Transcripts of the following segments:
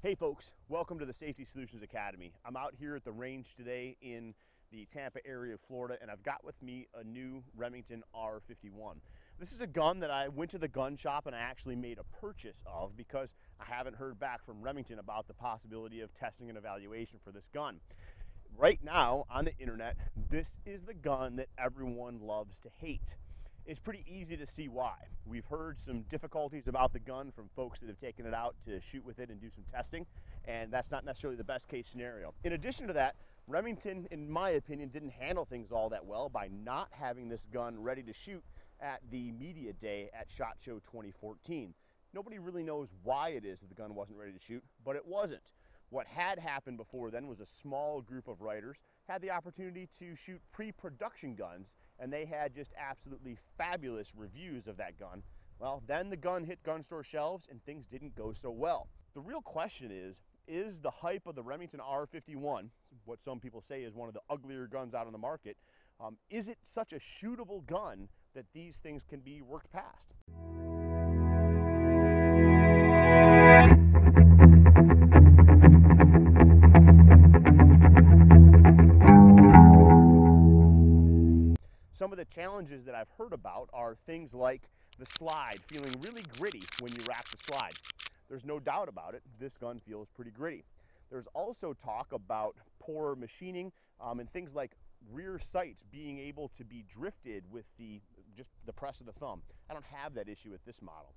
Hey folks, welcome to the Safety Solutions Academy. I'm out here at the range today in the Tampa area of Florida, and I've got with me a new Remington R51. This is a gun that I went to the gun shop and I actually made a purchase of because I haven't heard back from Remington about the possibility of testing and evaluation for this gun. Right now on the internet, this is the gun that everyone loves to hate. It's pretty easy to see why. We've heard some difficulties about the gun from folks that have taken it out to shoot with it and do some testing, and that's not necessarily the best case scenario. In addition to that, Remington, in my opinion, didn't handle things all that well by not having this gun ready to shoot at the media day at SHOT Show 2014. Nobody really knows why it is that the gun wasn't ready to shoot, but it wasn't. What had happened before then was a small group of writers had the opportunity to shoot pre-production guns, and they had just absolutely fabulous reviews of that gun. Well, then the gun hit gun store shelves and things didn't go so well. The real question is the hype of the Remington R51, what some people say is one of the uglier guns out on the market, is it such a shootable gun that these things can be worked past? Some of the challenges that I've heard about are things like the slide, feeling really gritty when you rack the slide. There's no doubt about it, this gun feels pretty gritty. There's also talk about poor machining and things like rear sights being able to be drifted with just the press of the thumb. I don't have that issue with this model.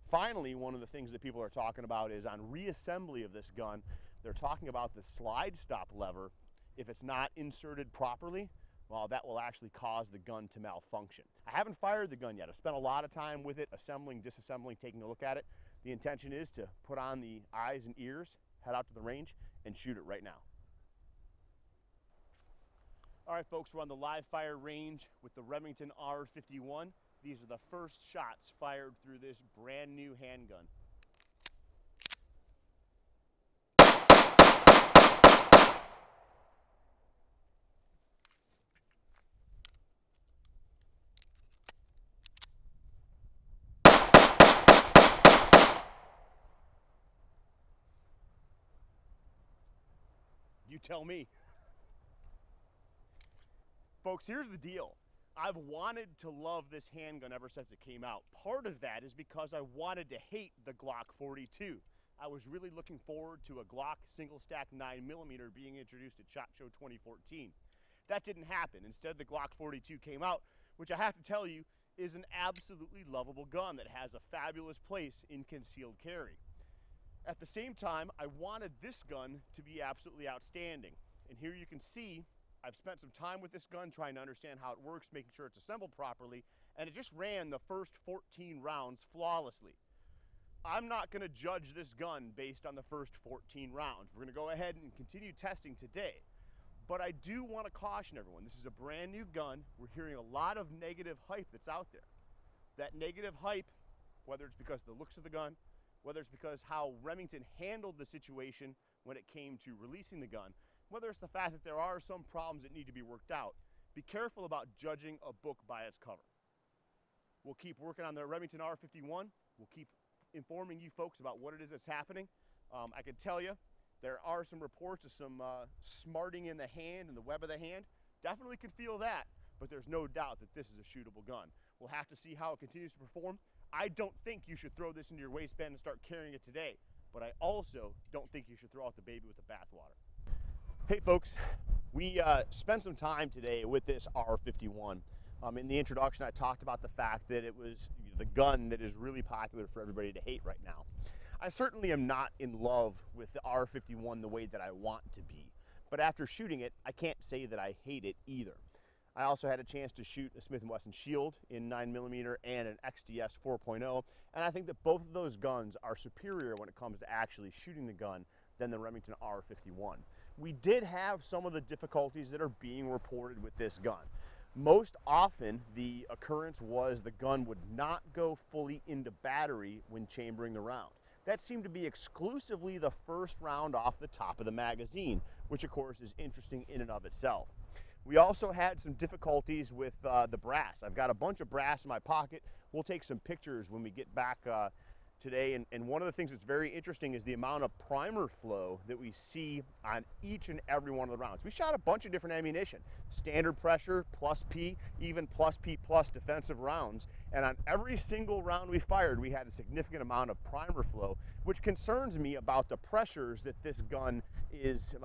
Finally, one of the things that people are talking about is on reassembly of this gun, they're talking about the slide stop lever. If it's not inserted properly, well, that will actually cause the gun to malfunction. I haven't fired the gun yet. I've spent a lot of time with it, assembling, disassembling, taking a look at it. The intention is to put on the eyes and ears, head out to the range, and shoot it right now. All right, folks, we're on the live fire range with the Remington R51. These are the first shots fired through this brand new handgun. You tell me. Folks, here's the deal. I've wanted to love this handgun ever since it came out. Part of that is because I wanted to hate the Glock 42. I was really looking forward to a Glock single stack 9mm being introduced at SHOT Show 2014. That didn't happen. Instead, the Glock 42 came out, which I have to tell you is an absolutely lovable gun that has a fabulous place in concealed carry. At the same time, I wanted this gun to be absolutely outstanding. And here you can see I've spent some time with this gun trying to understand how it works, making sure it's assembled properly, and it just ran the first 14 rounds flawlessly. I'm not going to judge this gun based on the first 14 rounds. We're going to go ahead and continue testing today. But I do want to caution everyone, this is a brand new gun. We're hearing a lot of negative hype that's out there. That negative hype, whether it's because of the looks of the gun, whether it's because how Remington handled the situation when it came to releasing the gun, whether it's the fact that there are some problems that need to be worked out, be careful about judging a book by its cover. We'll keep working on the Remington R51. We'll keep informing you folks about what it is that's happening. I can tell you, there are some reports of some smarting in the hand and the web of the hand. Definitely can feel that, but there's no doubt that this is a shootable gun. We'll have to see how it continues to perform. I don't think you should throw this into your waistband and start carrying it today, but I also don't think you should throw out the baby with the bathwater. Hey folks, we spent some time today with this R51. In the introduction, I talked about the fact that it was the gun that is really popular for everybody to hate right now. I certainly am not in love with the R51 the way that I want to be, but after shooting it, I can't say that I hate it either. I also had a chance to shoot a Smith & Wesson Shield in 9mm and an XDS 4.0, and I think that both of those guns are superior when it comes to actually shooting the gun than the Remington R51. We did have some of the difficulties that are being reported with this gun. Most often, the occurrence was the gun would not go fully into battery when chambering the round. That seemed to be exclusively the first round off the top of the magazine, which of course is interesting in and of itself. We also had some difficulties with the brass. I've got a bunch of brass in my pocket. We'll take some pictures when we get back today, and one of the things that's very interesting is the amount of primer flow that we see on each and every one of the rounds. We shot a bunch of different ammunition, standard pressure, plus P, even plus P plus defensive rounds, and on every single round we fired, we had a significant amount of primer flow, which concerns me about the pressures that this gun is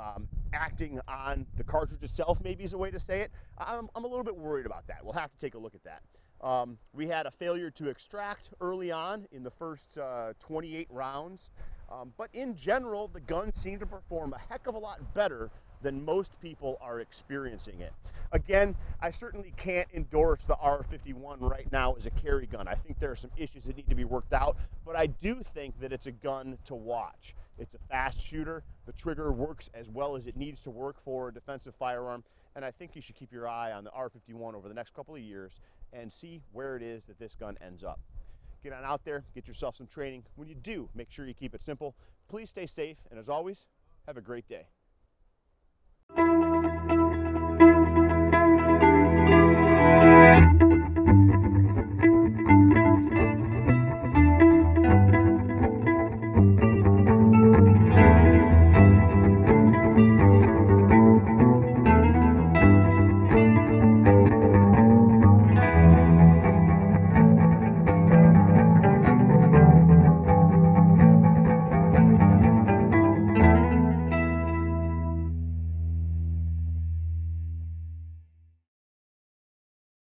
acting on the cartridge itself, maybe is a way to say it. I'm a little bit worried about that. We'll have to take a look at that. We had a failure to extract early on in the first 28 rounds, but in general, the gun seemed to perform a heck of a lot better than most people are experiencing it. Again, I certainly can't endorse the R51 right now as a carry gun. I think there are some issues that need to be worked out, but I do think that it's a gun to watch. It's a fast shooter. The trigger works as well as it needs to work for a defensive firearm, and I think you should keep your eye on the R51 over the next couple of years and see where it is that this gun ends up. Get on out there, get yourself some training. When you do, make sure you keep it simple. Please stay safe, and as always, have a great day.